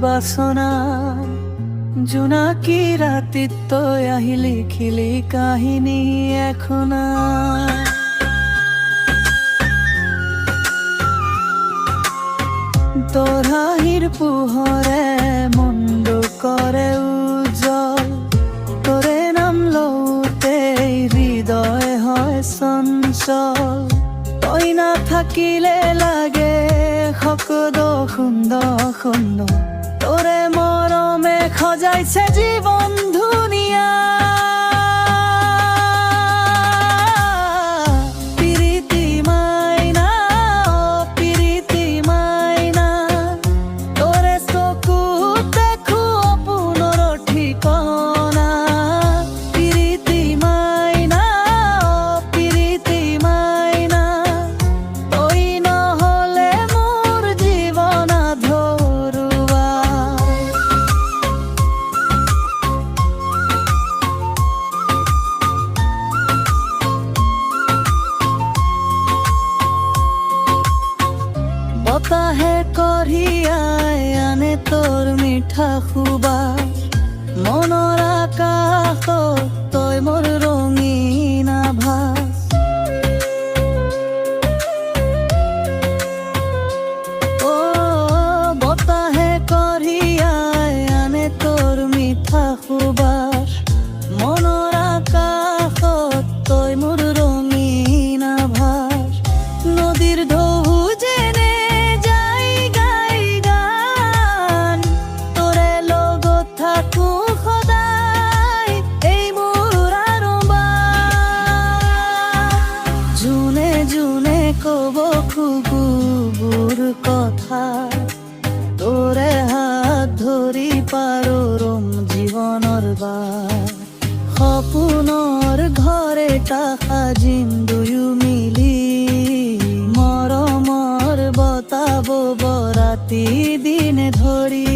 বাসনা জোনাকি ৰাতিত তই আহিলি খিলি কাহিনী এখন তোৰ হাঁহিৰ পোহৰে মন্দ কৰে উজ্জ্বল তোৰে নাম লওঁতে হৃদয় হয় চঞ্চল তই নাথাকিলে লাগে শকত সুন্দৰ সুন্দৰ তোৰে মৰমে সজাইছে জীৱন ধুনীয়া পিৰিতি মাইনা পিৰিতি মাইনা তোৰে চকুত দেখো আপোনাৰ ঠিকনা পিৰিতি মাইনা পিৰিতি মাইনা তই নহ'লে মোৰ জীৱন আধৰুৱা বতাহে কঢ়িয়াই আনে তোৰ মিঠা সুবাস মনৰ আকাশত তই মোৰ ৰঙীন আভাস অ বতাহে কঢ়িয়াই আনে তোৰ মিঠা সুবাস মনৰ আকাশত তই মোৰ ৰঙীন আভাস নদীৰ ঢৌ যেনে যাই গাই গান তোৰে লগত থাকো সদায় এই মোৰ আৰম্ভণি যোনে যোনে ক'ব খুগুবোৰ কথা তোৰে হাত ধৰি পাৰো ৰম জীৱনৰ বাৰ সপোনৰ ঘৰ এটা সাজিম দুয়ো মিলি মৰমৰ বতাব ৰাতি দিন ধৰি